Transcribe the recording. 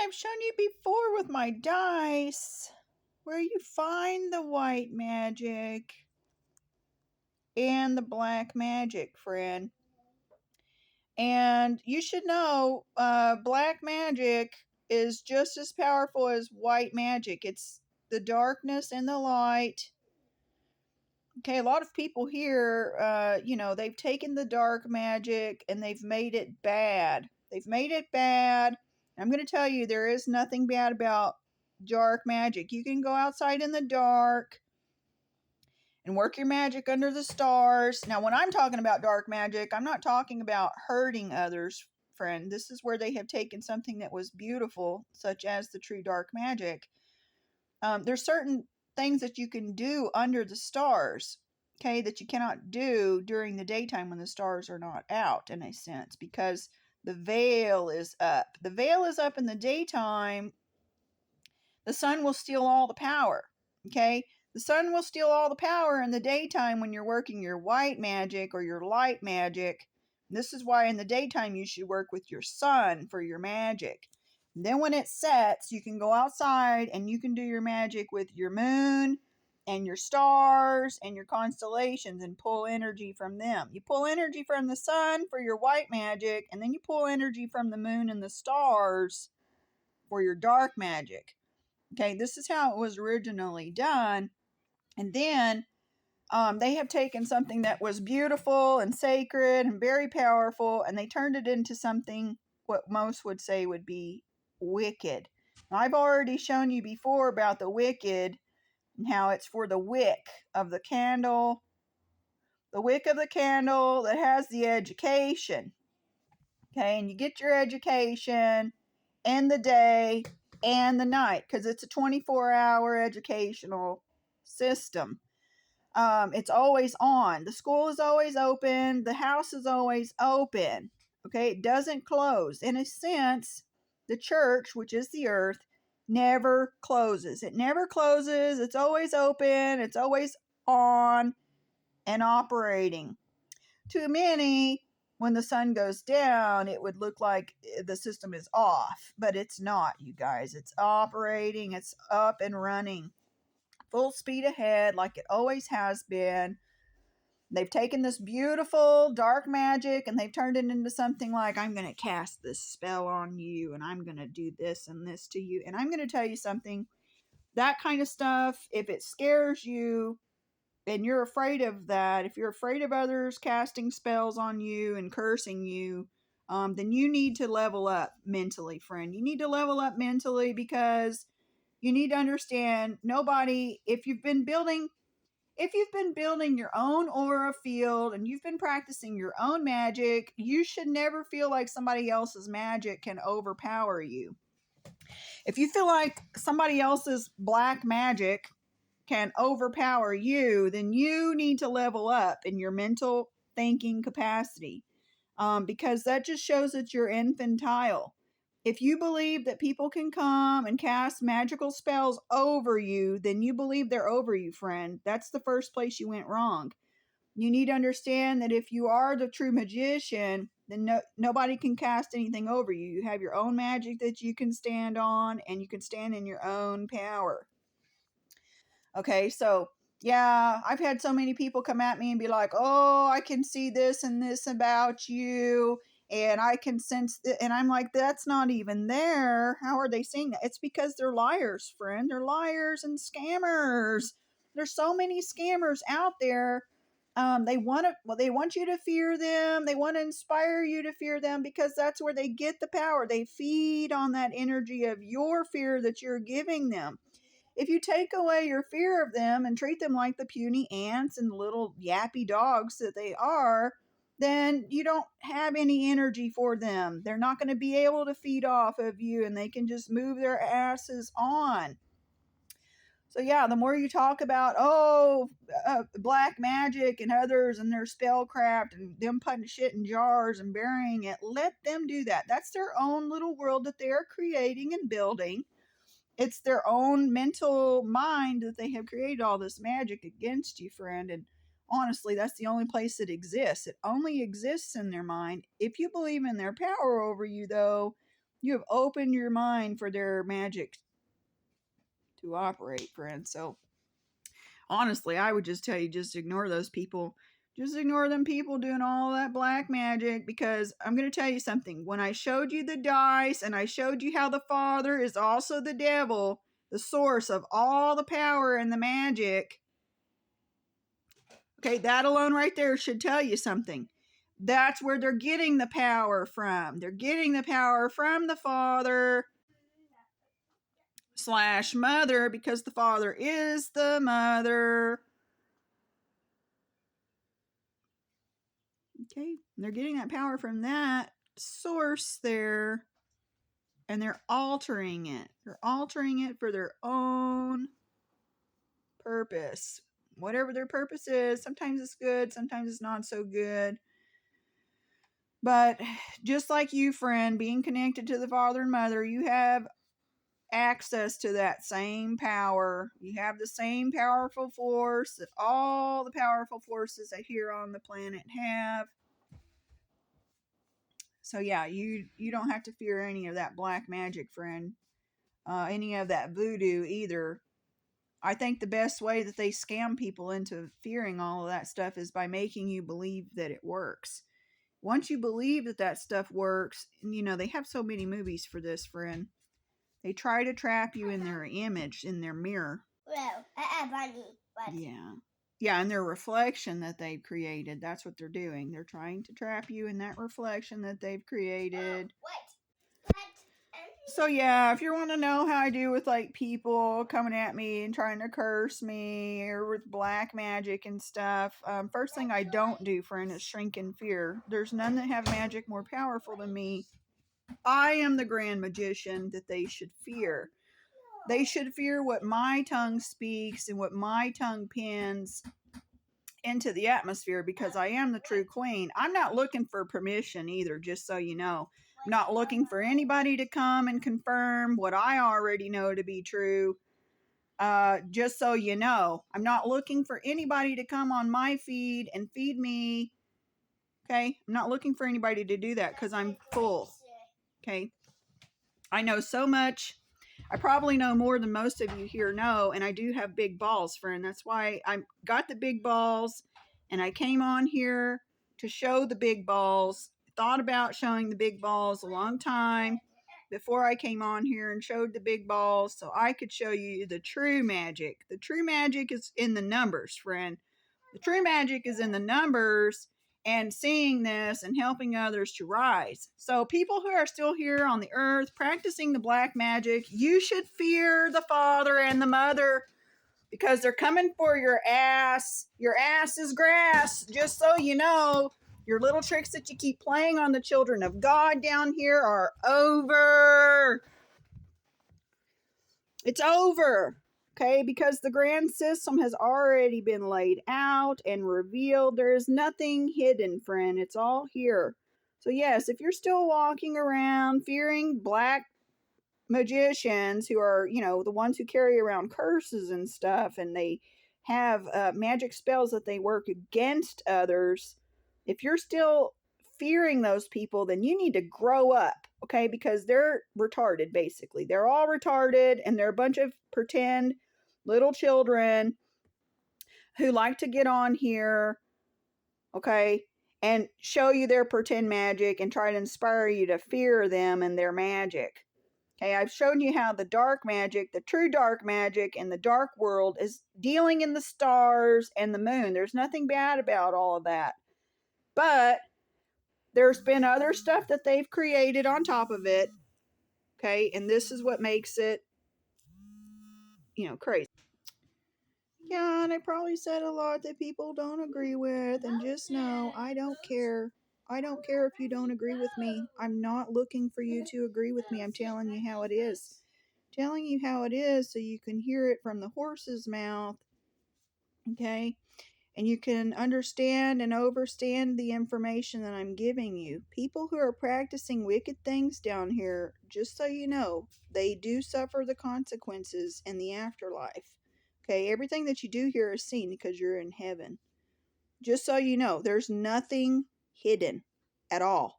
I've shown you before with my dice where you find the white magic and the black magic, friend. And you should know black magic is just as powerful as white magic. It's the darkness and the light. Okay, a lot of people here, they've taken the dark magic and they've made it bad. They've made it bad. I'm going to tell you, there is nothing bad about dark magic. You can go outside in the dark and work your magic under the stars. Now, when I'm talking about dark magic, I'm not talking about hurting others, friend. This is where they have taken something that was beautiful, such as the true dark magic. There's certain things that you can do under the stars, okay, that you cannot do during the daytime when the stars are not out, in a sense, because the veil is up. The veil is up in the daytime. The sun will steal all the power, okay? The sun will steal all the power in the daytime when you're working your white magic or your light magic. This is why in the daytime you should work with your sun for your magic. And then when it sets, you can go outside and you can do your magic with your moon and your stars and your constellations and pull energy from them. You pull energy from the sun for your white magic, and then you pull energy from the moon and the stars for your dark magic. Okay, this is how it was originally done. And then they have taken something that was beautiful and sacred and very powerful, and they turned it into something what most would say would be wicked. Now, I've already shown you before about the wicked and how it's for the wick of the candle. The wick of the candle that has the education. Okay, and you get your education in the day and the night because it's a 24-hour educational system. It's always on. The school is always open. The house is always open. Okay, it doesn't close. In a sense, the church, which is the earth, never closes. It never closes. It's always open. It's always on and operating. To many, when the sun goes down, it would look like the system is off, but it's not, you guys. It's operating. It's up and running. Full speed ahead like it always has been. They've taken this beautiful dark magic and they've turned it into something like, I'm going to cast this spell on you and I'm going to do this and this to you. And I'm going to tell you something. That kind of stuff, if it scares you and you're afraid of that, if you're afraid of others casting spells on you and cursing you, then you need to level up mentally, friend. You need to level up mentally because you need to understand nobody, if you've been building your own aura field and you've been practicing your own magic, you should never feel like somebody else's magic can overpower you. If you feel like somebody else's black magic can overpower you, then you need to level up in your mental thinking capacity, because that just shows that you're infantile. If you believe that people can come and cast magical spells over you, then you believe they're over you, friend. That's the first place you went wrong. You need to understand that if you are the true magician, then nobody can cast anything over you. You have your own magic that you can stand on, and you can stand in your own power. Okay, so yeah, I've had so many people come at me and be like, oh, I can see this and this about you, and I can sense it. And I'm like, that's not even there. How are they seeing that? It's because they're liars, friend. They're liars and scammers. There's so many scammers out there. They want you to fear them. They want to inspire you to fear them because that's where they get the power. They feed on that energy of your fear that you're giving them. If you take away your fear of them and treat them like the puny ants and little yappy dogs that they are, then you don't have any energy for them. They're not going to be able to feed off of you and they can just move their asses on. So yeah, the more you talk about, black magic and others and their spellcraft and them putting shit in jars and burying it, let them do that. That's their own little world that they're creating and building. It's their own mental mind that they have created all this magic against you, friend. And honestly, that's the only place it exists. It only exists in their mind. If you believe in their power over you, though, You have opened your mind for their magic to operate, friend. So honestly, I would just tell you, just ignore those people. Just ignore them people doing all that black magic, because I'm going to tell you something. When I showed you the dice and I showed you how the Father is also the devil, the source of all the power and the magic, okay, that alone right there should tell you something. That's where they're getting the power from. They're getting the power from the Father / mother, because the Father is the mother. Okay, they're getting that power from that source there, and they're altering it. They're altering it for their own purpose. Whatever their purpose is, sometimes it's good, sometimes it's not so good. But just like you, friend, being connected to the Father and Mother, you have access to that same power. You have the same powerful force that all the powerful forces that here on the planet have. So yeah, you don't have to fear any of that black magic, friend. Any of that voodoo either. I think the best way that they scam people into fearing all of that stuff is by making you believe that it works. Once you believe that that stuff works, they have so many movies for this, friend. They try to trap you in their image, in their mirror. Well, bunny. Yeah. Yeah, and their reflection that they've created. That's what they're doing. They're trying to trap you in that reflection that they've created. What? So yeah, if you want to know how I do with like people coming at me and trying to curse me, or with black magic and stuff, first thing I don't do, friend, is shrink in fear. There's none that have magic more powerful than me. I am the grand magician that they should fear. They should fear what my tongue speaks and what my tongue pins into the atmosphere, because I am the true queen. I'm not looking for permission either, just so you know. I'm not looking for anybody to come and confirm what I already know to be true. Just so you know, I'm not looking for anybody to come on my feed and feed me. Okay? I'm not looking for anybody to do that, because I'm full. Okay? I know so much. I probably know more than most of you here know, and I do have big balls, friend. That's why I got the big balls, and I came on here to show the big balls. Thought about showing the big balls a long time before I came on here and showed the big balls, so I could show you the true magic. The true magic is in the numbers, friend. The true magic is in the numbers, and seeing this and helping others to rise. So people who are still here on the earth practicing the black magic, you should fear the Father and the Mother, because they're coming for your ass. Your ass is grass, just so you know. Your little tricks that you keep playing on the children of God down here are over. It's over. Okay, because the grand system has already been laid out and revealed. There is nothing hidden, friend. It's all here. So yes, if you're still walking around fearing black magicians who are, the ones who carry around curses and stuff, and they have magic spells that they work against others, if you're still fearing those people, then you need to grow up, okay? Because they're retarded, basically. They're all retarded, and they're a bunch of pretend little children who like to get on here, okay, and show you their pretend magic and try to inspire you to fear them and their magic. Okay, I've shown you how the dark magic, the true dark magic in the dark world, is dealing in the stars and the moon. There's nothing bad about all of that. But there's been other stuff that they've created on top of it. Okay, and this is what makes it, crazy. Yeah, and I probably said a lot that people don't agree with, and just know I don't care. I don't care if you don't agree with me. I'm not looking for you to agree with me. I'm telling you how it is. Telling you how it is so you can hear it from the horse's mouth, okay? And you can understand and overstand the information that I'm giving you. People who are practicing wicked things down here, just so you know, they do suffer the consequences in the afterlife. Okay, everything that you do here is seen because you're in heaven. Just so you know, there's nothing hidden at all.